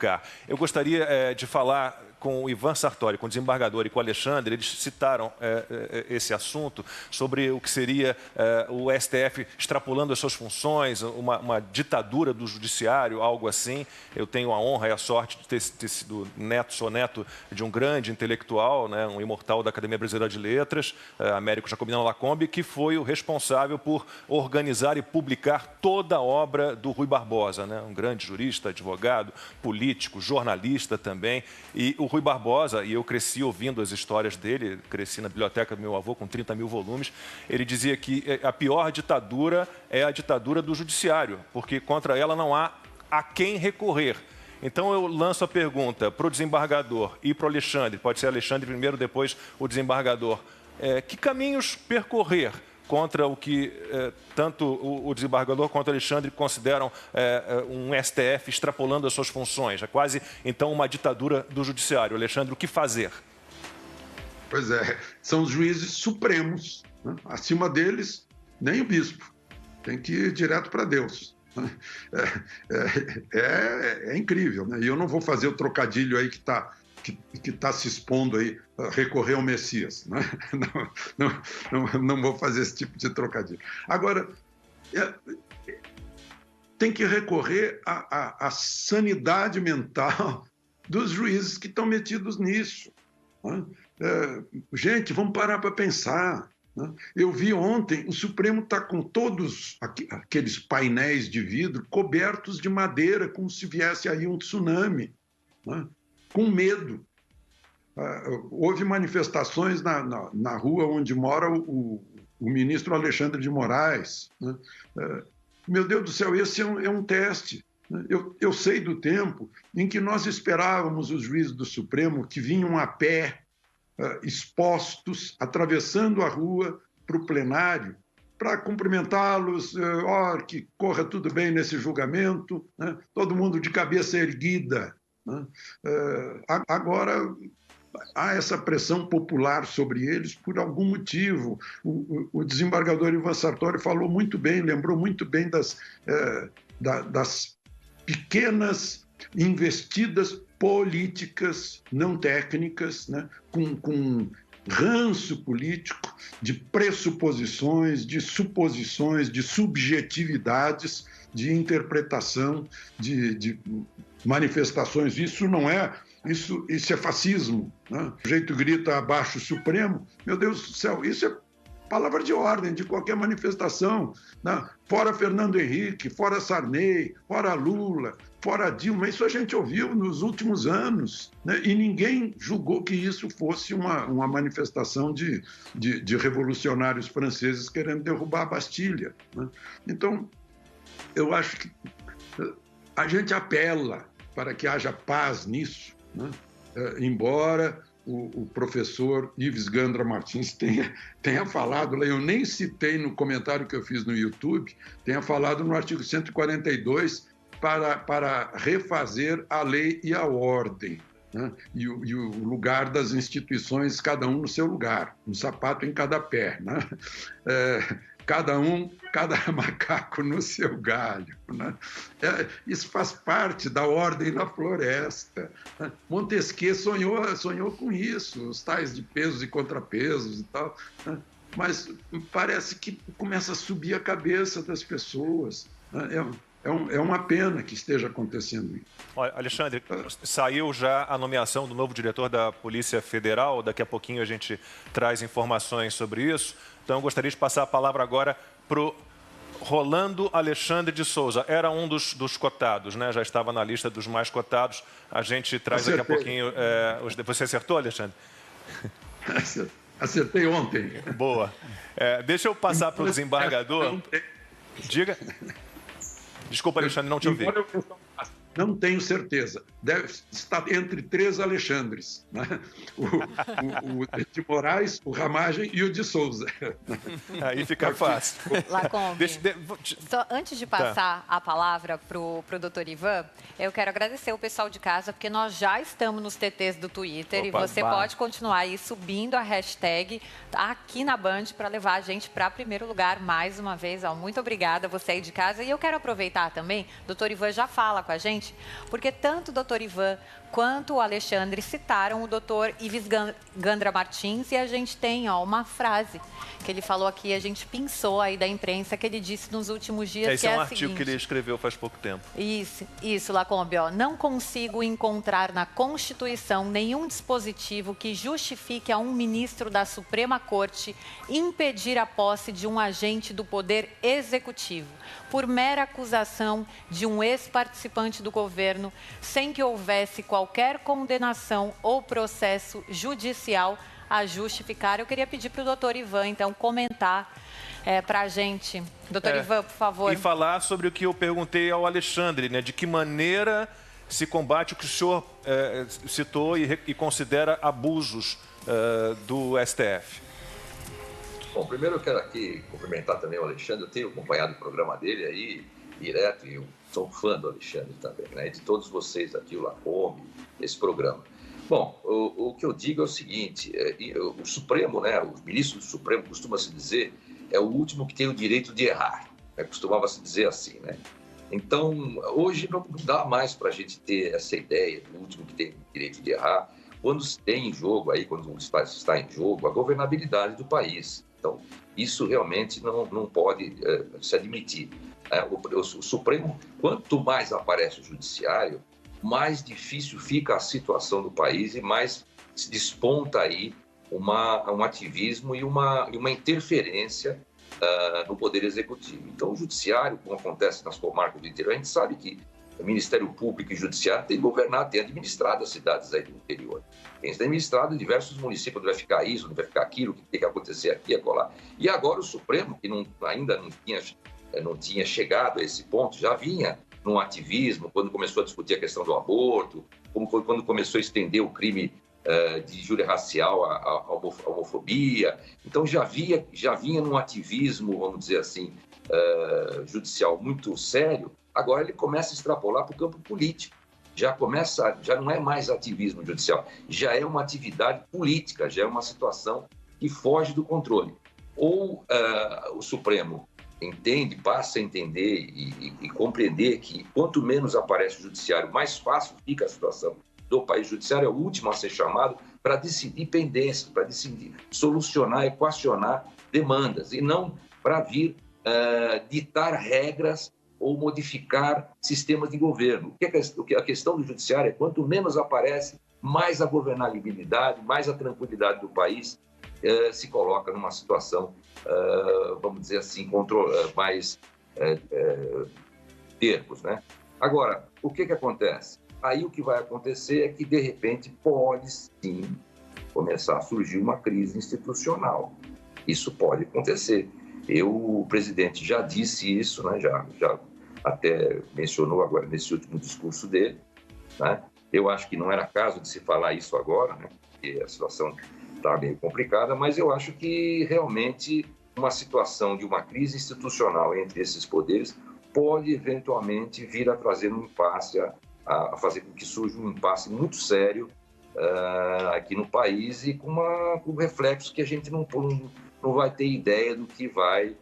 educar. Eu gostaria de falar com o Ivan Sartori, com o desembargador, e com o Alexandre. Eles citaram esse assunto sobre o que seria o STF extrapolando as suas funções, uma ditadura do judiciário, algo assim. Eu tenho a honra e a sorte de ter sido sou neto de um grande intelectual, né, um imortal da Academia Brasileira de Letras, Américo Jacobino Lacombe, que foi o responsável por organizar e publicar toda a obra do Rui Barbosa, né, um grande jurista, advogado, político, jornalista também. E o Rui Barbosa, e eu cresci ouvindo as histórias dele, cresci na biblioteca do meu avô com 30 mil volumes, ele dizia que a pior ditadura é a ditadura do judiciário, porque contra ela não há a quem recorrer. Então eu lanço a pergunta para o desembargador e para o Alexandre, pode ser Alexandre primeiro, depois o desembargador, que caminhos percorrer contra o que tanto o desembargador quanto o Alexandre consideram um STF extrapolando as suas funções. É quase, então, uma ditadura do judiciário. Alexandre, o que fazer? Pois é, são os juízes supremos, né? Acima deles, nem o bispo. Tem que ir direto para Deus. É incrível, né? E eu não vou fazer o trocadilho aí que está se expondo aí, recorrer ao Messias, né? Não vou fazer esse tipo de trocadilho. Agora, tem que recorrer à sanidade mental dos juízes que estão metidos nisso, né? Gente, vamos parar para pensar, né? Eu vi ontem, o Supremo está com todos aqueles painéis de vidro cobertos de madeira, como se viesse aí um tsunami, né? Com medo. Houve manifestações na rua onde mora o ministro Alexandre de Moraes, né? Meu Deus do céu, esse é um teste. Eu sei do tempo em que nós esperávamos os juízes do Supremo que vinham a pé, expostos, atravessando a rua para o plenário, para cumprimentá-los, que corra tudo bem nesse julgamento, né? Todo mundo de cabeça erguida, né? Agora, há essa pressão popular sobre eles por algum motivo. O desembargador Ivan Sartori falou muito bem, lembrou muito bem das pequenas investidas políticas, não técnicas, né? Com ranço político, de pressuposições, de suposições, de subjetividades, de interpretação, de manifestações. Isso não é... Isso é fascismo, né? O jeito grita abaixo o Supremo. Meu Deus do céu, isso é palavra de ordem de qualquer manifestação, né? Fora Fernando Henrique, fora Sarney, fora Lula, fora Dilma. Isso a gente ouviu nos últimos anos, né? E ninguém julgou que isso fosse uma manifestação de revolucionários franceses querendo derrubar a Bastilha, né? Então, eu acho que a gente apela para que haja paz nisso, né? Embora o professor Ives Gandra Martins tenha falado, eu nem citei no comentário que eu fiz no YouTube, tenha falado no artigo 142 para refazer a lei e a ordem, né? E o lugar das instituições, cada um no seu lugar, um sapato em cada pé, né? Cada macaco no seu galho, né? Isso faz parte da ordem na floresta, né? Montesquieu sonhou com isso, os tais de pesos e contrapesos e tal, né? Mas parece que começa a subir a cabeça das pessoas, né? É uma pena que esteja acontecendo isso. Olha, Alexandre, saiu já a nomeação do novo diretor da Polícia Federal. Daqui a pouquinho a gente traz informações sobre isso. Então, eu gostaria de passar a palavra agora para o Rolando Alexandre de Souza. Era um dos cotados, né? Já estava na lista dos mais cotados. A gente traz daqui a pouquinho... Você acertou, Alexandre? Acertei ontem. Boa. Deixa eu passar para o desembargador. Diga. Desculpa, Alexandre, não te ouvi. Não tenho certeza. Deve estar entre 3 Alexandres, né? O de Moraes, o Ramagem e o de Souza. Aí fica fácil. Lacombe, só antes de passar a palavra para o doutor Ivan, eu quero agradecer o pessoal de casa, porque nós já estamos nos TTs do Twitter. Opa, e você pode continuar aí subindo a hashtag aqui na Band para levar a gente para primeiro lugar mais uma vez. Muito obrigada, você aí de casa. E eu quero aproveitar também, o doutor Ivan já fala com a gente, presidente, porque tanto o doutor Ivan quanto o Alexandre citaram o doutor Ives Gandra Martins, e a gente tem uma frase que ele falou aqui, a gente pinçou aí da imprensa, que ele disse nos últimos dias, esse que é um a artigo seguinte, que ele escreveu faz pouco tempo. Isso, Lacombe, não consigo encontrar na Constituição nenhum dispositivo que justifique a um ministro da Suprema Corte impedir a posse de um agente do Poder Executivo, por mera acusação de um ex-participante do governo, sem que houvesse qualquer condenação ou processo judicial a justificar. Eu queria pedir para o doutor Ivan, então, comentar para a gente. Doutor Ivan, por favor. E falar sobre o que eu perguntei ao Alexandre, né? De que maneira se combate o que o senhor citou e considera abusos do STF. Bom, primeiro eu quero aqui cumprimentar também o Alexandre. Eu tenho acompanhado o programa dele aí direto e eu sou fã do Alexandre também, né? E de todos vocês aqui, o Lacombe, esse programa. Bom, o que eu digo é o seguinte, o Supremo, né, o ministro do Supremo costuma-se dizer, é o último que tem o direito de errar, né? Costumava-se dizer assim, né? Então, hoje não dá mais para a gente ter essa ideia do último que tem o direito de errar, quando tem em jogo, aí, quando está em jogo, a governabilidade do país. Então, isso realmente não pode se admitir. O Supremo, quanto mais aparece o Judiciário, mais difícil fica a situação do país e mais se desponta aí um ativismo e uma interferência no Poder Executivo. Então, o Judiciário, como acontece nas comarcas do interior, a gente sabe que o Ministério Público e o Judiciário têm governado, têm administrado as cidades aí do interior. Tem administrado diversos municípios, onde vai ficar isso, onde vai ficar aquilo, o que tem que acontecer aqui e acolá. E agora o Supremo, que ainda não tinha chegado a esse ponto, já vinha num ativismo, quando começou a discutir a questão do aborto, quando começou a estender o crime de injúria racial à homofobia. Então já vinha num ativismo, vamos dizer assim, judicial muito sério. Agora ele começa a extrapolar para o campo político. Já não é mais ativismo judicial, já é uma atividade política, já é uma situação que foge do controle. Ou o Supremo passa a entender e compreender que quanto menos aparece o judiciário, mais fácil fica a situação do país. O judiciário é o último a ser chamado para decidir pendências, para decidir, solucionar, equacionar demandas, e não para vir ditar regras ou modificar sistemas de governo. A questão do judiciário é quanto menos aparece, mais a governabilidade, mais a tranquilidade do país se coloca numa situação, vamos dizer assim, mais termos, né? Agora, o que acontece? Aí o que vai acontecer é que, de repente, pode sim começar a surgir uma crise institucional. Isso pode acontecer. O presidente já disse isso, né? Já até mencionou agora nesse último discurso dele, né? Eu acho que não era caso de se falar isso agora, né? Porque a situação está meio complicada, mas eu acho que realmente uma situação de uma crise institucional entre esses poderes pode eventualmente vir a trazer um impasse, a fazer com que surja um impasse muito sério aqui no país e com reflexos que a gente não vai ter ideia do que vai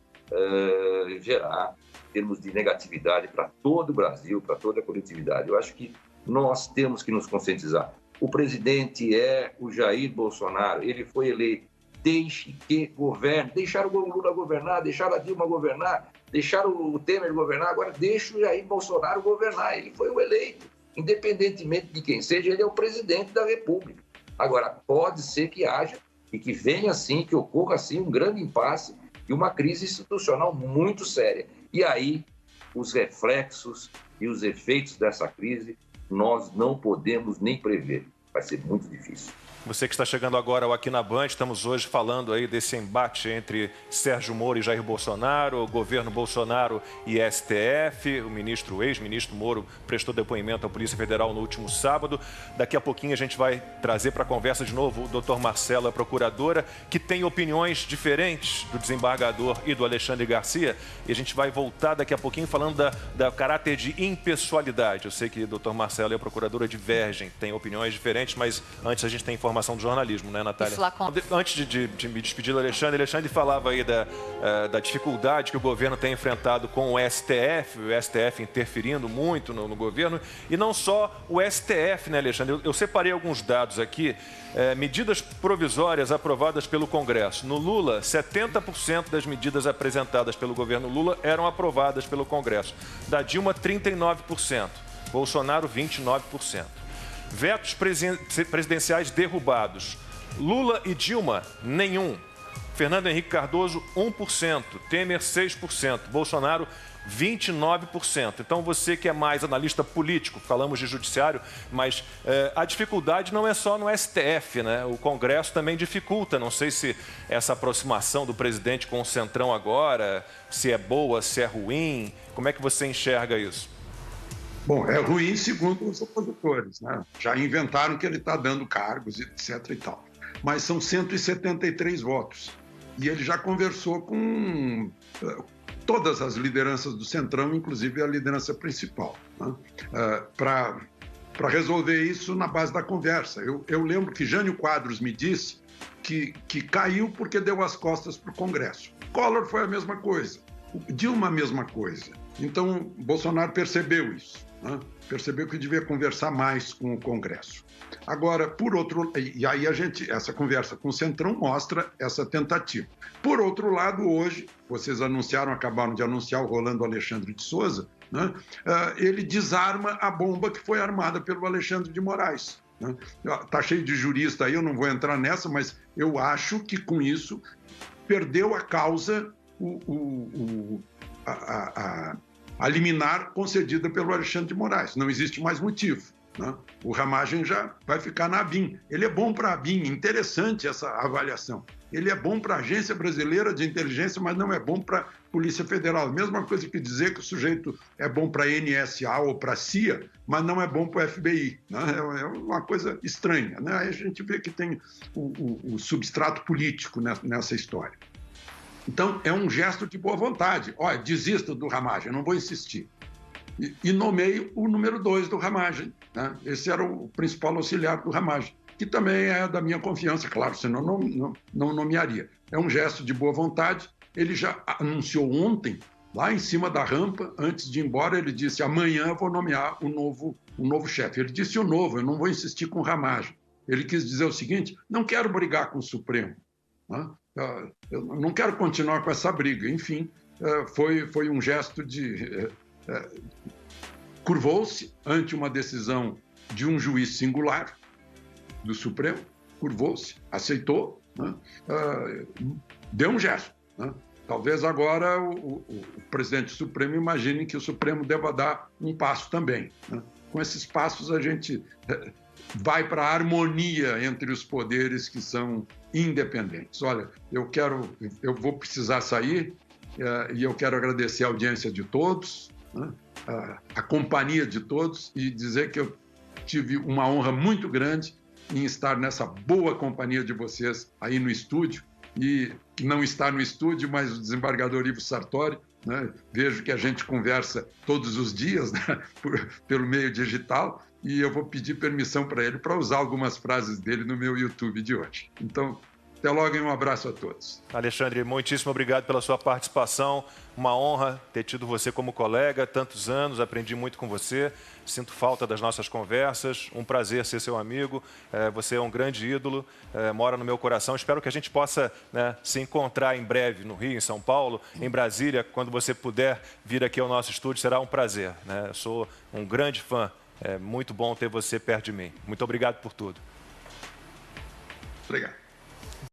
gerar em termos de negatividade para todo o Brasil, para toda a coletividade. Eu acho que nós temos que nos conscientizar. O presidente é o Jair Bolsonaro, ele foi eleito, deixe que governe, deixaram o Lula governar, deixaram a Dilma governar, deixaram o Temer governar, agora deixa o Jair Bolsonaro governar, ele foi o eleito, independentemente de quem seja, ele é o presidente da República. Agora, pode ser que haja e que venha assim, que ocorra assim um grande impasse e uma crise institucional muito séria. E aí, os reflexos e os efeitos dessa crise, nós não podemos nem prever. Vai ser muito difícil. Você que está chegando agora ao Aqui na Band, estamos hoje falando aí desse embate entre Sérgio Moro e Jair Bolsonaro, o governo Bolsonaro e STF. O ex-ministro Moro prestou depoimento à Polícia Federal no último sábado. Daqui a pouquinho a gente vai trazer para a conversa de novo o doutor Marcelo, a procuradora, que tem opiniões diferentes do desembargador e do Alexandre Garcia. E a gente vai voltar daqui a pouquinho falando da caráter de impessoalidade. Eu sei que o doutor Marcelo e a procuradora divergem, têm opiniões diferentes. diferentes, mas antes a gente tem informação do jornalismo, né, Natália? Antes de me despedir do Alexandre falava aí da dificuldade que o governo tem enfrentado com o STF interferindo muito no governo, e não só o STF, né, Alexandre? Eu separei alguns dados aqui, medidas provisórias aprovadas pelo Congresso. No Lula, 70% das medidas apresentadas pelo governo Lula eram aprovadas pelo Congresso. Da Dilma, 39%. Bolsonaro, 29%. Vetos presidenciais derrubados. Lula e Dilma, nenhum. Fernando Henrique Cardoso, 1%. Temer, 6%. Bolsonaro, 29%. Então, você que é mais analista político, falamos de judiciário, mas a dificuldade não é só no STF, né? O Congresso também dificulta. Não sei se essa aproximação do presidente com o Centrão agora, se é boa, se é ruim. Como é que você enxerga isso? Bom, é ruim segundo os opositores, né? Já inventaram que ele está dando cargos, etc. e tal. Mas são 173 votos. E ele já conversou com todas as lideranças do Centrão, inclusive a liderança principal, né? Para resolver isso na base da conversa. Eu lembro que Jânio Quadros me disse que caiu porque deu as costas para o Congresso. Collor foi a mesma coisa. Dilma a mesma coisa. Então, Bolsonaro percebeu isso, né? Percebeu que devia conversar mais com o Congresso. Agora, por outro... E aí essa conversa com o Centrão mostra essa tentativa. Por outro lado, hoje, vocês acabaram de anunciar o Rolando Alexandre de Souza, né? Ele desarma a bomba que foi armada pelo Alexandre de Moraes. Está cheio de jurista aí, eu não vou entrar nessa, mas eu acho que com isso perdeu a causa a liminar concedida pelo Alexandre de Moraes. Não existe mais motivo, né? O Ramagem já vai ficar na ABIN. Ele é bom para a ABIN, interessante essa avaliação. Ele é bom para a Agência Brasileira de Inteligência, mas não é bom para a Polícia Federal. Mesma coisa que dizer que o sujeito é bom para a NSA ou para a CIA, mas não é bom para o FBI, né? É uma coisa estranha, né? Aí a gente vê que tem o substrato político nessa história. Então, é um gesto de boa vontade. Olha, desisto do Ramagem, não vou insistir. E nomeio o número 2 do Ramagem, né? Esse era o principal auxiliar do Ramagem, que também é da minha confiança, claro, senão não nomearia. É um gesto de boa vontade. Ele já anunciou ontem, lá em cima da rampa, antes de ir embora, ele disse: amanhã eu vou nomear um novo chefe. Ele disse o novo, eu não vou insistir com o Ramagem. Ele quis dizer o seguinte: não quero brigar com o Supremo, né? Eu não quero continuar com essa briga. Enfim, foi um gesto de... curvou-se ante uma decisão de um juiz singular do Supremo, curvou-se, aceitou, né? Deu um gesto, né? Talvez agora o presidente do Supremo imagine que o Supremo deva dar um passo também, né? Com esses passos a gente vai para a harmonia entre os poderes que são independentes. Olha, eu vou precisar sair e eu quero agradecer a audiência de todos, né? A companhia de todos, e dizer que eu tive uma honra muito grande em estar nessa boa companhia de vocês aí no estúdio, e que não está no estúdio, mas o desembargador Ivo Sartori, né? Vejo que a gente conversa todos os dias, né? Pelo meio digital, e eu vou pedir permissão para ele para usar algumas frases dele no meu YouTube de hoje. Então, até logo e um abraço a todos. Alexandre, muitíssimo obrigado pela sua participação. Uma honra ter tido você como colega, tantos anos, aprendi muito com você. Sinto falta das nossas conversas, um prazer ser seu amigo. Você é um grande ídolo, mora no meu coração. Espero que a gente possa, né, se encontrar em breve no Rio, em São Paulo, em Brasília. Quando você puder vir aqui ao nosso estúdio, será um prazer, né? Eu sou um grande fã. É muito bom ter você perto de mim. Muito obrigado por tudo. Obrigado.